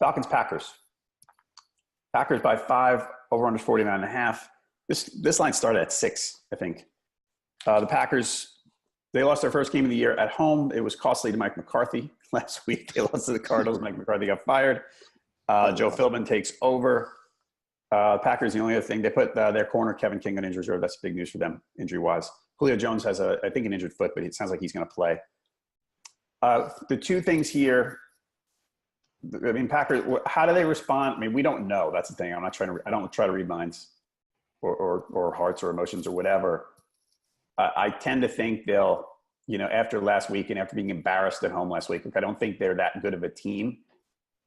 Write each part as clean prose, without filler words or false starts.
Falcons-Packers. Packers by 5, over under 49.5. This line started at 6, I think. The Packers, they lost their first game of the year at home. It was costly to Mike McCarthy last week. They lost to the Cardinals. Mike McCarthy got fired. Joe Philbin takes over. Packers, the only other thing, they put their corner, Kevin King, on injured reserve. That's big news for them, injury-wise. Julio Jones has, I think, an injured foot, but it sounds like he's going to play. The two things here, I mean, Packers, how do they respond? I mean, we don't know. That's the thing. I don't try to read minds or hearts or emotions or whatever. I tend to think they'll, after last week and after being embarrassed at home last week, I don't think they're that good of a team,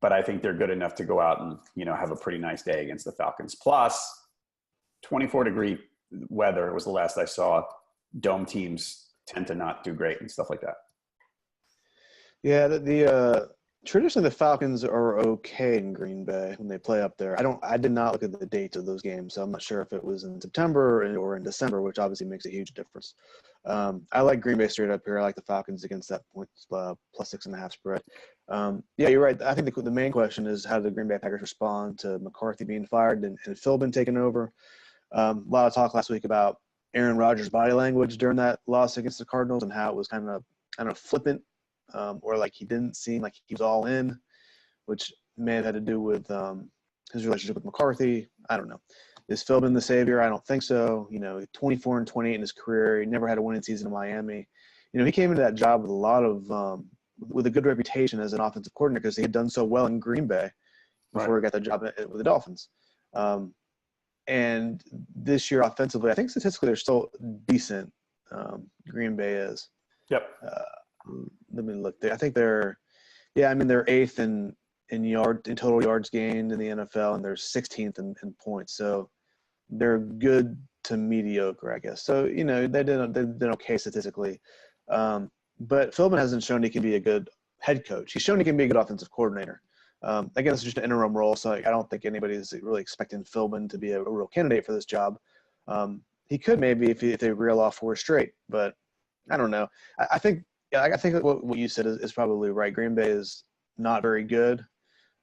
but I think they're good enough to go out and, have a pretty nice day against the Falcons. Plus, 24-degree weather was the last I saw. Dome teams tend to not do great and stuff like that. Yeah, traditionally the Falcons are okay in Green Bay when they play up there. I did not look at the dates of those games, so I'm not sure if it was in September or in December, which obviously makes a huge difference. I like Green Bay straight up here. I like the Falcons against that point plus 6.5 spread. Yeah, you're right. I think the main question is how do the Green Bay Packers respond to McCarthy being fired and Philbin taking over. A lot of talk last week about Aaron Rodgers' body language during that loss against the Cardinals and how it was kind of flippant. Or like he didn't seem like he was all in, which may have had to do with his relationship with McCarthy. I don't know. Is Philbin the savior? I don't think so. 24-28 in his career. He never had a winning season in Miami. He came into that job with with a good reputation as an offensive coordinator because he had done so well in Green Bay before he got the job with the Dolphins. And this year offensively, I think statistically they're still decent. Green Bay is. Yep. Let me look there. I think they're 8th in total yards gained in the NFL, and they're 16th in points. So they're good to mediocre, I guess. So they've done okay statistically, but Philbin hasn't shown he can be a good head coach. He's shown he can be a good offensive coordinator. Again, it's just an interim role, so I don't think anybody's really expecting Philbin to be a real candidate for this job. He could maybe if they reel off 4 straight, but I don't know. I think what you said is probably right. Green Bay is not very good,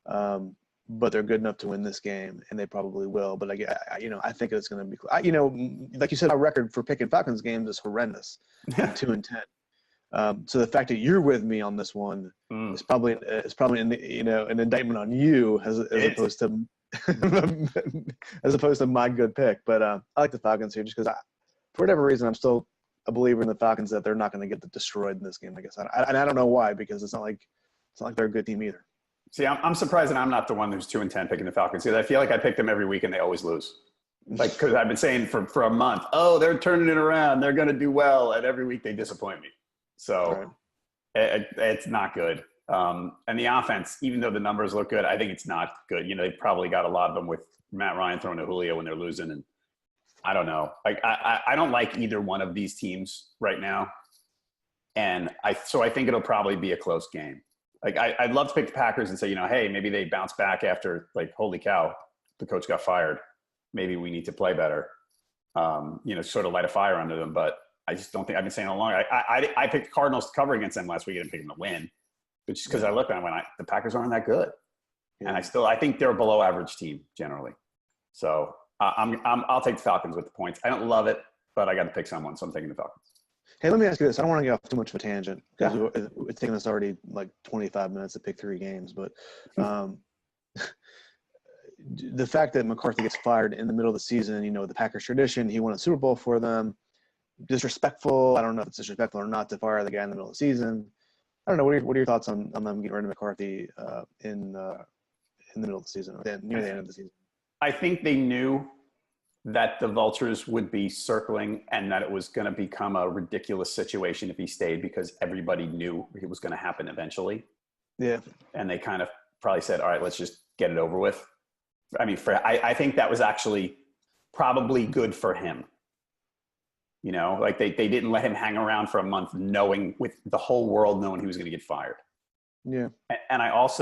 but they're good enough to win this game, and they probably will. But I think it's going to be. Like you said, our record for picking Falcons games is horrendous, 2-10. So the fact that you're with me on this one is probably an indictment on you as opposed to my good pick. But I like the Falcons here just because for whatever reason I'm still a believer in the Falcons that they're not going to get destroyed in this game. I guess, and I don't know why, because it's not like they're a good team either. See, I'm surprised that I'm not the one who's 2-10 picking the Falcons because I feel like I pick them every week and they always lose. Because I've been saying for a month, they're turning it around, they're going to do well, and every week they disappoint me. So it's not good. And the offense, even though the numbers look good, I think it's not good. They probably got a lot of them with Matt Ryan throwing to Julio when they're losing, and I don't know. I don't like either one of these teams right now. And so I think it'll probably be a close game. I'd love to pick the Packers and say, hey, maybe they bounce back after, holy cow, the coach got fired. Maybe we need to play better, sort of light a fire under them. But I just don't think – I've been saying all along. I picked the Cardinals to cover against them last week. I didn't pick them to win. But just because I looked at them and went, the Packers aren't that good. Yeah. And I think they're a below average team generally. So – I'll take the Falcons with the points. I don't love it, but I got to pick someone, so I'm taking the Falcons. Hey, let me ask you this. I don't want to get off too much of a tangent because it's taken us already 25 minutes to pick 3 games. But the fact that McCarthy gets fired in the middle of the season, the Packers tradition, he won a Super Bowl for them. Disrespectful. I don't know if it's disrespectful or not to fire the guy in the middle of the season. I don't know. What are your thoughts on them getting rid of McCarthy in the middle of the season or near the end of the season? I think they knew that the vultures would be circling and that it was going to become a ridiculous situation if he stayed because everybody knew it was going to happen eventually. Yeah. And they kind of probably said, all right, let's just get it over with. I mean, I think that was actually probably good for him. They didn't let him hang around for a month knowing, with the whole world knowing he was going to get fired. Yeah. And I don't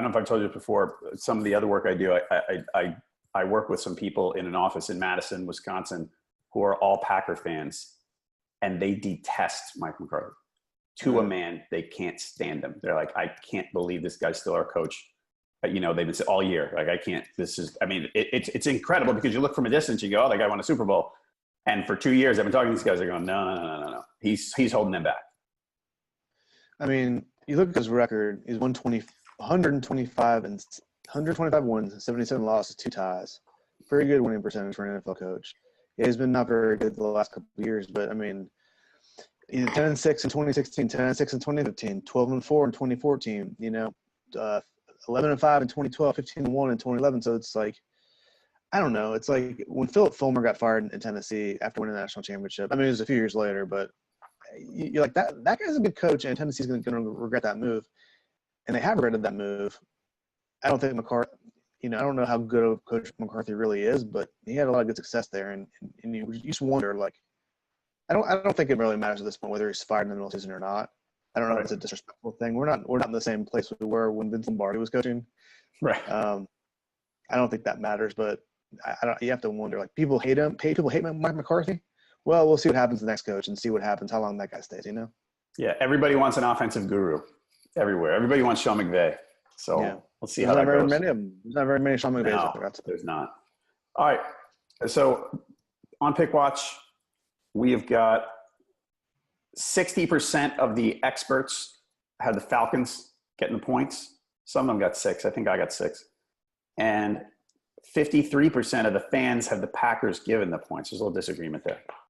know if I've told you before, some of the other work I do, I work with some people in an office in Madison, Wisconsin, who are all Packer fans, and they detest Mike McCarthy. To a man, they can't stand him. They're like, I can't believe this guy's still our coach. You know, they've been all year. Like, I can't. This is. I mean, it's incredible because you look from a distance, you go, "Oh, that guy won a Super Bowl," and for 2 years, I've been talking to these guys. They're going, "No. He's holding them back." I mean, you look at his record. He's 125 and 125 wins, 77 losses, 2 ties. Very good winning percentage for an NFL coach. Yeah, he's been not very good the last couple of years, but I mean, he's 10-6 in 2016, 10-6 in 2015, 12-4 in 2014. You know, 11-5 in 2012, 15-1 in 2011. So it's like, I don't know. It's like when Philip Fulmer got fired in Tennessee after winning the national championship. I mean, it was a few years later, but you're like, that guy's a good coach, and Tennessee's going to regret that move. And they have regretted that move. I don't think McCarthy, you know, I don't know how good of Coach McCarthy really is, but he had a lot of good success there. And you just wonder, like, I don't think it really matters at this point whether he's fired in the middle of the season or not. I don't know if it's a disrespectful thing. We're not in the same place we were when Vince Lombardi was coaching. Right. I don't think that matters, but you have to wonder, like, people hate him. People hate Mike McCarthy. Well, we'll see what happens to the next coach and see what happens, how long that guy stays, you know? Yeah, everybody wants an offensive guru everywhere. Everybody wants Sean McVay. So we'll see how that goes. There's not very many Sean McVays out there. There's not. All right. So on Pickwatch, we have got 60% of the experts had the Falcons getting the points. Some of them got 6. I think I got 6. And 53% of the fans have the Packers given the points. There's a little disagreement there.